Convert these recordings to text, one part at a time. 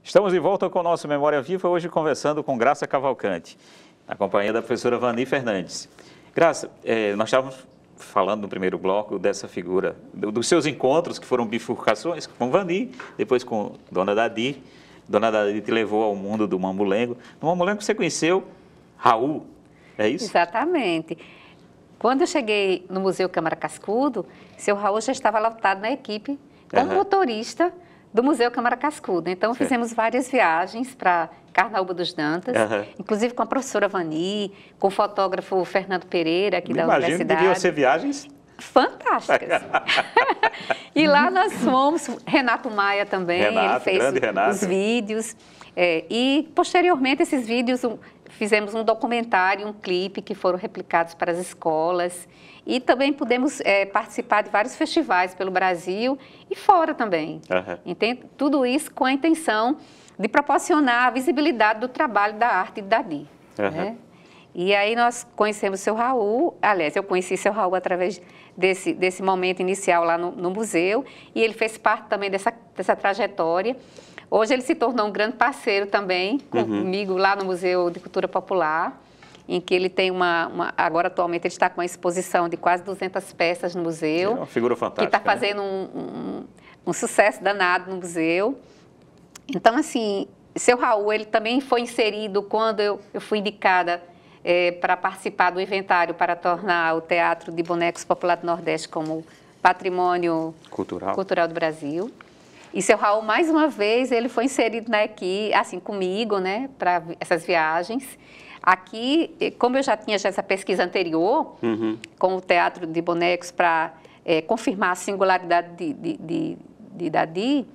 Estamos de volta com o nosso Memória Viva, hoje conversando com Graça Cavalcante, na companhia da professora Vani Fernandes. Graça, nós estávamos falando no primeiro bloco dessa figura, dos seus encontros, que foram bifurcações, com Vani, depois com Dona Dadi. Dona Dadi te levou ao mundo do Mamulengo. No Mamulengo você conheceu Raul, é isso? Exatamente. Quando eu cheguei no Museu Câmara Cascudo, seu Raul já estava lotado na equipe como motorista do Museu Câmara Cascudo. Então, fizemos várias viagens para Carnaúba dos Dantas, inclusive com a professora Vani, com o fotógrafo Fernando Pereira, aqui da universidade. Imagino que deviam ser viagens fantásticas. E lá nós fomos, Renato Maia também, ele fez os vídeos. E, posteriormente, esses vídeos, fizemos um documentário, um clipe que foram replicados para as escolas. E também pudemos participar de vários festivais pelo Brasil e fora também. Entende? Tudo isso com a intenção de proporcionar a visibilidade do trabalho da arte de Dadi. Né? E aí nós conhecemos o seu Raul, aliás, eu conheci seu Raul através desse momento inicial lá no museu, e ele fez parte também dessa trajetória. Hoje ele se tornou um grande parceiro também comigo lá no Museu de Cultura Popular, em que ele tem agora atualmente ele está com uma exposição de quase 200 peças no museu. É uma figura fantástica. Que está fazendo um sucesso danado no museu. Então, assim, seu Raul, ele também foi inserido quando eu fui indicada para participar do inventário para tornar o Teatro de Bonecos Popular do Nordeste como patrimônio cultural do Brasil. E seu Raul, mais uma vez, ele foi inserido na equipe, assim, comigo, né, para essas viagens. Aqui, como eu já tinha essa pesquisa anterior, com o Teatro de Bonecos, para confirmar a singularidade de Dadi,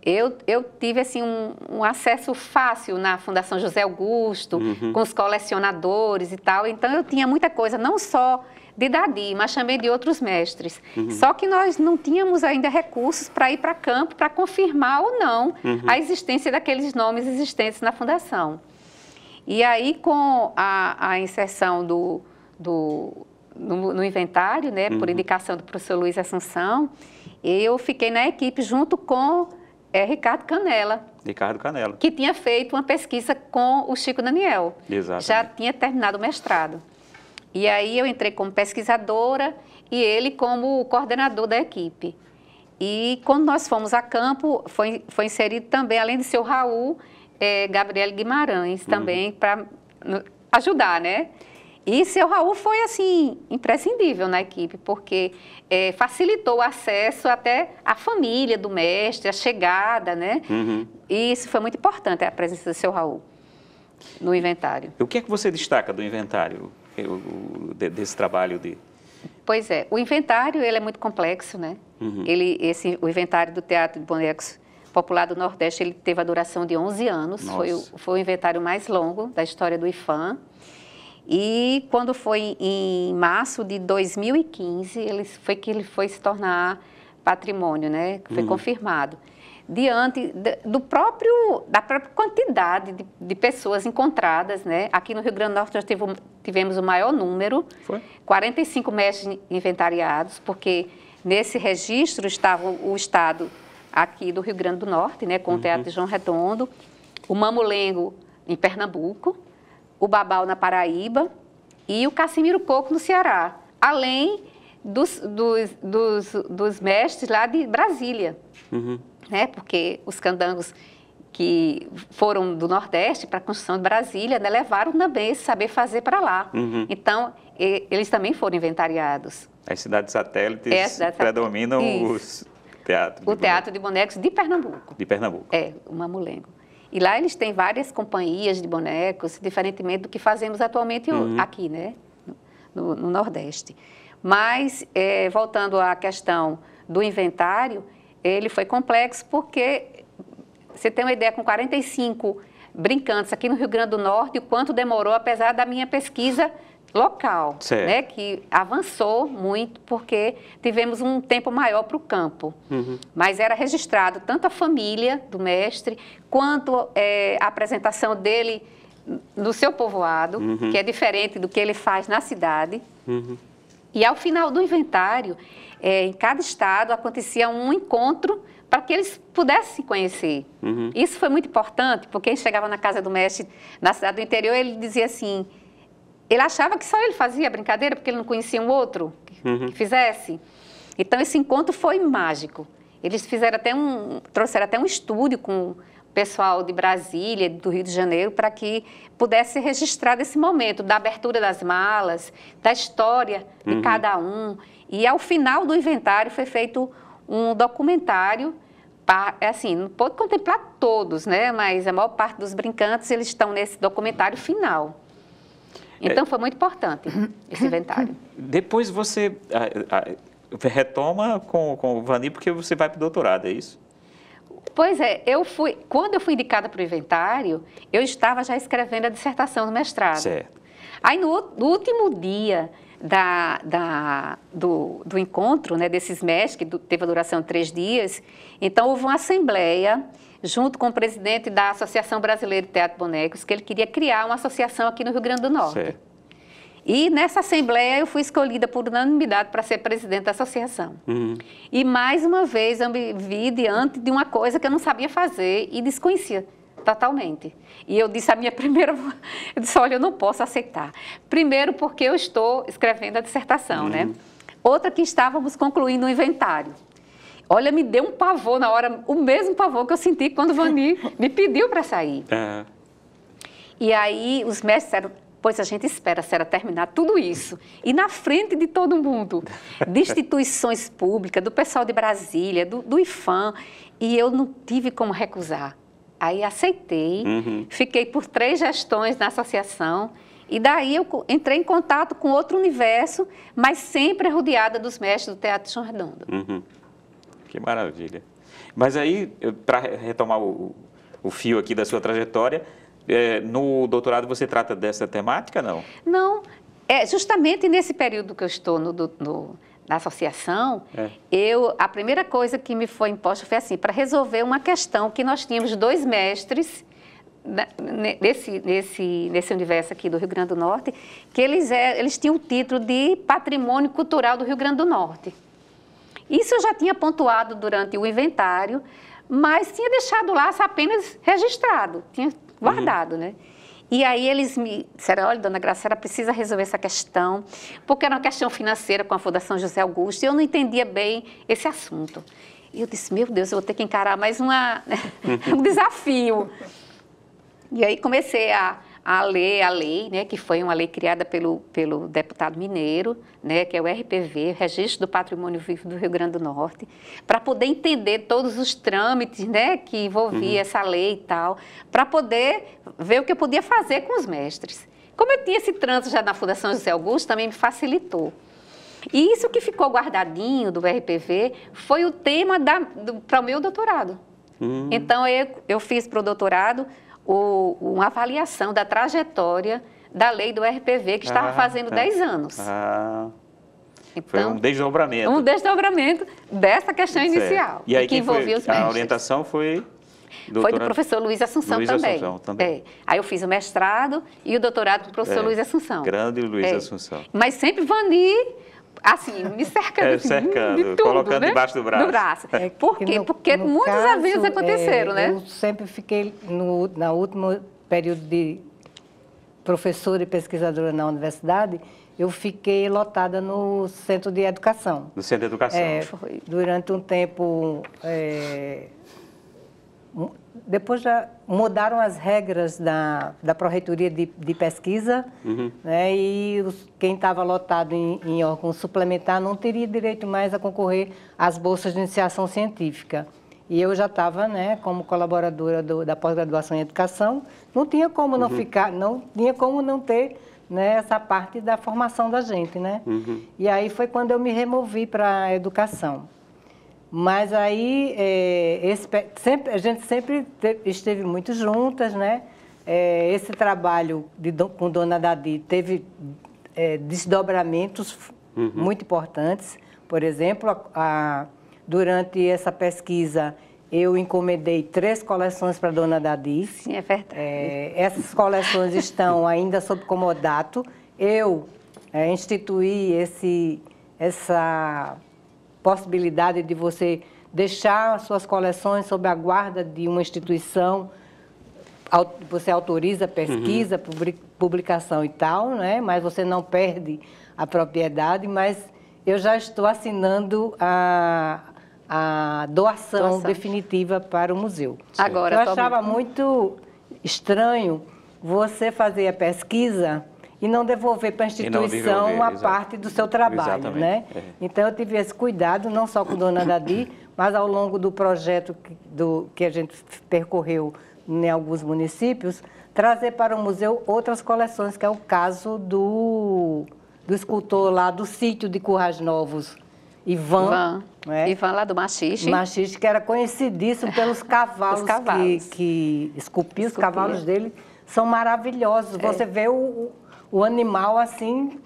eu tive assim, um acesso fácil na Fundação José Augusto, com os colecionadores e tal. Então, eu tinha muita coisa, não só de Dadi, mas também de outros mestres. Só que nós não tínhamos ainda recursos para ir para campo, para confirmar ou não a existência daqueles nomes existentes na Fundação. E aí, com a inserção no inventário, né, por indicação do professor Luiz Assunção, eu fiquei na equipe junto com Ricardo Canella. Ricardo Canella. Que tinha feito uma pesquisa com o Chico Daniel. Exatamente. Já tinha terminado o mestrado. E aí eu entrei como pesquisadora e ele como coordenador da equipe. E quando nós fomos a campo, foi inserido também, além de seu Raul, Gabriel Guimarães também, para ajudar, né? E seu Raul foi, assim, imprescindível na equipe, porque facilitou o acesso até à família do mestre, a chegada, né? E isso foi muito importante, a presença do seu Raul no inventário. O que é que você destaca do inventário, desse trabalho de... Pois é, o inventário, ele é muito complexo, né? O inventário do Teatro de Bonecos Popular do Nordeste, ele teve a duração de 11 anos, foi o inventário mais longo da história do IFAM. E quando foi em março de 2015, ele foi se tornar patrimônio, né? Que foi confirmado. Diante da própria quantidade de pessoas encontradas, né? Aqui no Rio Grande do Norte nós tivemos o maior número, 45 mestres inventariados, porque nesse registro estava o estado aqui do Rio Grande do Norte, né? Com o Teatro de João Redondo, o Mamulengo em Pernambuco, o Babau na Paraíba e o Casimiro Coco no Ceará, além dos mestres lá de Brasília, né? Porque os candangos que foram do Nordeste para a construção de Brasília, né, levaram também esse saber fazer para lá. Então, eles também foram inventariados. As cidades satélites predominam os teatros. O Teatro de Bonecos de Pernambuco. De Pernambuco. O Mamulengo. E lá eles têm várias companhias de bonecos, diferentemente do que fazemos atualmente aqui, né, no Nordeste. Mas, voltando à questão do inventário, ele foi complexo porque, você tem uma ideia, com 45 brincantes aqui no Rio Grande do Norte, o quanto demorou, apesar da minha pesquisa local, né, que avançou muito porque tivemos um tempo maior para o campo. Mas era registrado tanto a família do mestre, quanto a apresentação dele no seu povoado, que é diferente do que ele faz na cidade. E ao final do inventário, em cada estado acontecia um encontro para que eles pudessem se conhecer. Isso foi muito importante, porque quem chegava na casa do mestre, na cidade do interior, ele dizia assim, ele achava que só ele fazia brincadeira, porque ele não conhecia um outro que fizesse. Então, esse encontro foi mágico. Eles trouxeram até um estúdio com o pessoal de Brasília, do Rio de Janeiro, para que pudesse ser registrado esse momento da abertura das malas, da história de cada um. E, ao final do inventário, foi feito um documentário, assim, não pode contemplar todos, né? Mas a maior parte dos brincantes, eles estão nesse documentário final. Então, foi muito importante esse inventário. Depois você retoma com o Vani, porque você vai para o doutorado, é isso? Pois é, quando eu fui indicada para o inventário, eu estava já escrevendo a dissertação do mestrado. Certo. Aí, no último dia do encontro, né, desses mestres, que teve a duração de 3 dias, então houve uma assembleia, junto com o presidente da Associação Brasileira de Teatro Bonecos, que ele queria criar uma associação aqui no Rio Grande do Norte. Certo. E nessa assembleia eu fui escolhida por unanimidade para ser presidente da associação. E mais uma vez eu me vi diante de uma coisa que eu não sabia fazer e desconhecia totalmente. E eu disse eu disse, olha, eu não posso aceitar. Primeiro porque eu estou escrevendo a dissertação, né? Outra que estávamos concluindo o inventário. Olha, me deu um pavor na hora, o mesmo pavor que eu senti quando o Vani me pediu para sair. E aí os mestres disseram, pois a gente espera, Sera, terminar tudo isso. E na frente de todo mundo, de instituições públicas, do pessoal de Brasília, do IFAM, e eu não tive como recusar. Aí aceitei, fiquei por 3 gestões na associação, e daí eu entrei em contato com outro universo, mas sempre rodeada dos mestres do Teatro João Redondo. Que maravilha. Mas aí, para retomar o fio aqui da sua trajetória, no doutorado você trata dessa temática, não? Não, justamente nesse período que eu estou na associação, a primeira coisa que me foi imposta foi assim, para resolver uma questão que nós tínhamos 2 mestres nesse universo aqui do Rio Grande do Norte, que eles tinham o título de Patrimônio Cultural do Rio Grande do Norte. Isso eu já tinha pontuado durante o inventário, mas tinha deixado lá apenas registrado, tinha guardado, né? E aí eles me disseram, olha, dona Graça, precisa resolver essa questão, porque era uma questão financeira com a Fundação José Augusto, e eu não entendia bem esse assunto. E eu disse, meu Deus, eu vou ter que encarar mais um desafio. E aí comecei a ler a lei, né, que foi uma lei criada pelo deputado mineiro, né, que é o RPV, Registro do Patrimônio Vivo do Rio Grande do Norte, para poder entender todos os trâmites, né, que envolvia essa lei e tal, para poder ver o que eu podia fazer com os mestres. Como eu tinha esse trânsito já na Fundação José Augusto, também me facilitou. E isso que ficou guardadinho do RPV foi o tema para o meu doutorado. Então, eu fiz para o doutorado uma avaliação da trajetória da lei do RPV, que estava fazendo 10 anos. Então, foi um desdobramento. Um desdobramento dessa questão inicial. E aí que envolvia os mestres. A orientação foi... Foi do professor Luiz Assunção também. Aí eu fiz o mestrado e o doutorado do professor Luiz Assunção. Grande Luiz Assunção. Mas sempre Vani, assim, me cercando, de tudo, colocando né? debaixo do braço. Por quê? Porque muitos avisos aconteceram, né? Eu sempre fiquei, no último período de professora e pesquisadora na universidade, eu fiquei lotada no Centro de Educação. No Centro de Educação. Durante um tempo... Depois já mudaram as regras da Pró-Reitoria de Pesquisa, né, e quem estava lotado em órgão suplementar não teria direito mais a concorrer às bolsas de iniciação científica. E eu já estava, né, como colaboradora da pós-graduação em educação, não tinha como não ficar, não tinha como não ter, né, essa parte da formação da gente, né? E aí foi quando eu me removi para a educação. Mas aí, a gente sempre esteve muito juntas, né? Esse trabalho com Dona Dadi teve desdobramentos muito importantes. Por exemplo, durante essa pesquisa, eu encomendei 3 coleções para Dona Dadi. Sim, é verdade. Essas coleções estão ainda sob comodato. Eu instituí possibilidade de você deixar suas coleções sob a guarda de uma instituição, você autoriza pesquisa, publicação e tal, né? Mas você não perde a propriedade, mas eu já estou assinando a doação definitiva para o museu. Agora, eu achava muito estranho você fazer a pesquisa e não devolver para a instituição uma parte do seu trabalho, né? Então, eu tive esse cuidado, não só com Dona Dadi, mas ao longo do projeto que a gente percorreu em alguns municípios, trazer para o museu outras coleções, que é o caso do escultor lá do sítio de Currais Novos, Ivan, né? Ivan lá do Machixe. Machixe, que era conhecidíssimo pelos cavalos, que esculpia. Os cavalos dele são maravilhosos. Você vê o animal assim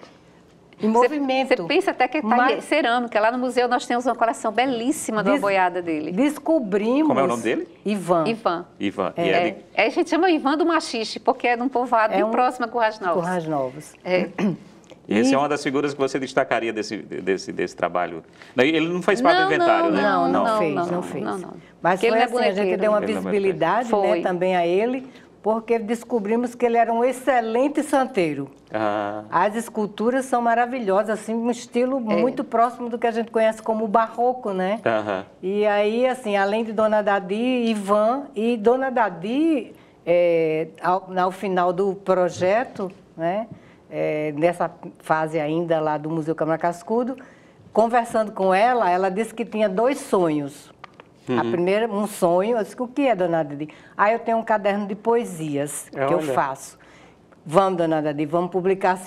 em movimento. Você pensa até que está cerâmica. Lá no museu nós temos uma coleção belíssima da boiada dele. Descobrimos... Como é o nome dele? Ivan. Ivan. A gente chama Ivan do Machixe, porque é de um povoado bem próximo a Currais Novos. Currais Novos. E essa é uma das figuras que você destacaria desse trabalho. Ele não faz parte do inventário, né? Não fez. Mas foi assim, a gente deu uma visibilidade, né, também a ele, porque descobrimos que ele era um excelente santeiro. As esculturas são maravilhosas, assim, um estilo muito próximo do que a gente conhece como barroco, né? E aí, assim, além de Dona Dadi, Ivan, e Dona Dadi, ao final do projeto, né, nessa fase ainda lá do Museu Câmara Cascudo, conversando com ela, ela disse que tinha 2 sonhos. A primeira, um sonho, eu disse, o que é, Dona Dadi? Eu tenho um caderno de poesias que eu faço. Vamos, Dona Dadi, vamos publicar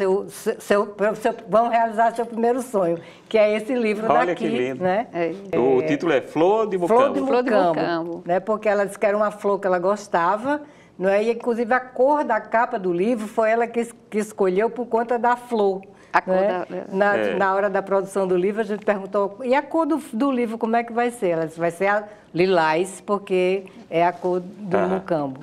vamos realizar seu primeiro sonho, que é esse livro daqui. Olha que lindo. Né? O título é Flor de Mucambo. Flor de Mucambo. Né? Porque ela disse que era uma flor que ela gostava, não é? E, inclusive, a cor da capa do livro foi ela que escolheu por conta da flor. Né? Na hora da produção do livro, a gente perguntou, e a cor do livro, como é que vai ser? Ela disse, vai ser a lilás, porque é a cor do mucambo.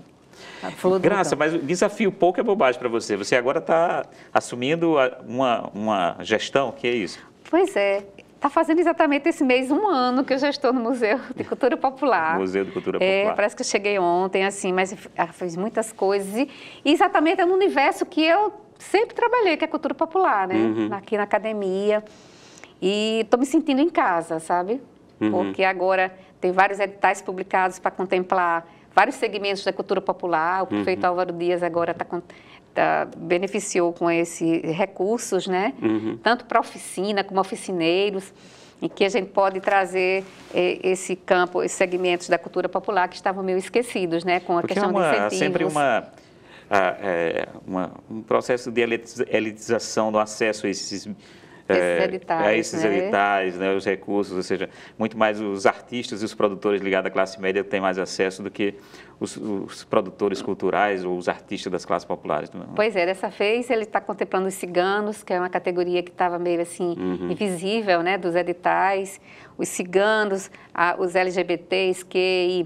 A flor do Graça, mucambo. mas o desafio pouco é bobagem para você. Você agora está assumindo uma gestão, que é isso? Pois é. Está fazendo exatamente esse mês 1 ano que eu já estou no Museu de Cultura Popular. Museu de Cultura Popular. Parece que eu cheguei ontem, assim, mas fiz muitas coisas. E exatamente é no universo que eu sempre trabalhei, que é cultura popular, né? Aqui na academia. E estou me sentindo em casa, sabe? Porque agora tem vários editais publicados para contemplar vários segmentos da cultura popular. O prefeito Álvaro Dias agora beneficiou com esses recursos, né? Tanto para oficina como oficineiros, em que a gente pode trazer esse campo, esses segmentos da cultura popular que estavam meio esquecidos, né? Com a questão de incentivos. Sempre um processo de elitização do acesso a esses editais, né, os recursos, ou seja, muito mais os artistas e os produtores ligados à classe média têm mais acesso do que os produtores culturais ou os artistas das classes populares. Pois é, dessa vez ele está contemplando os ciganos, que é uma categoria que estava meio assim, invisível, né, dos editais, os ciganos, os LGBTs, QI+,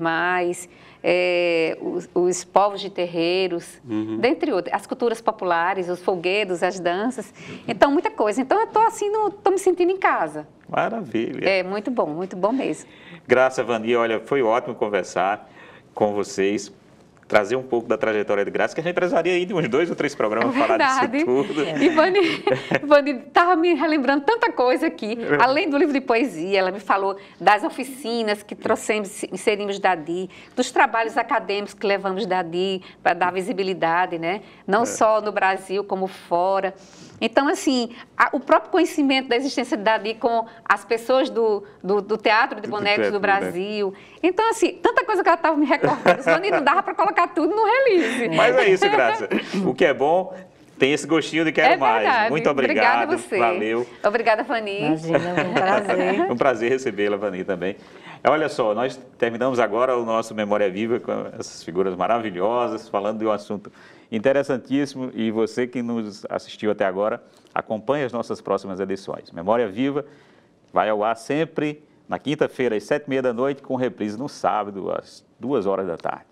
os povos de terreiros, dentre outros, as culturas populares, os folguedos, as danças, então muita coisa. Então eu estou assim, estou me sentindo em casa. Maravilha. Muito bom mesmo. Graça, Vani, olha, foi ótimo conversar com vocês, trazer um pouco da trajetória de Graça, que a gente precisaria ir de uns 2 ou 3 programas para falar disso tudo. E Vani estava me relembrando tanta coisa aqui. Além do livro de poesia, ela me falou das oficinas que inserimos Dadi, dos trabalhos acadêmicos que levamos Dadi para dar visibilidade, né? Não só no Brasil, como fora. Então, assim, o próprio conhecimento da existência de Dadi com as pessoas do Teatro de Bonecos do Brasil. Então, assim, tanta coisa que ela estava me recordando, Vani, não dava para colocar tudo no release. Mas é isso, Graça. O que é bom, tem esse gostinho de quero mais. Muito obrigado. Obrigada a você. Valeu. Obrigada, Vani. Imagina, um prazer. Um prazer recebê-la, Vani, também. Olha só, nós terminamos agora o nosso Memória Viva com essas figuras maravilhosas, falando de um assunto interessantíssimo, e você que nos assistiu até agora, acompanhe as nossas próximas edições. Memória Viva vai ao ar sempre na quinta-feira, às 7h30 da noite, com reprise no sábado, às 2h da tarde.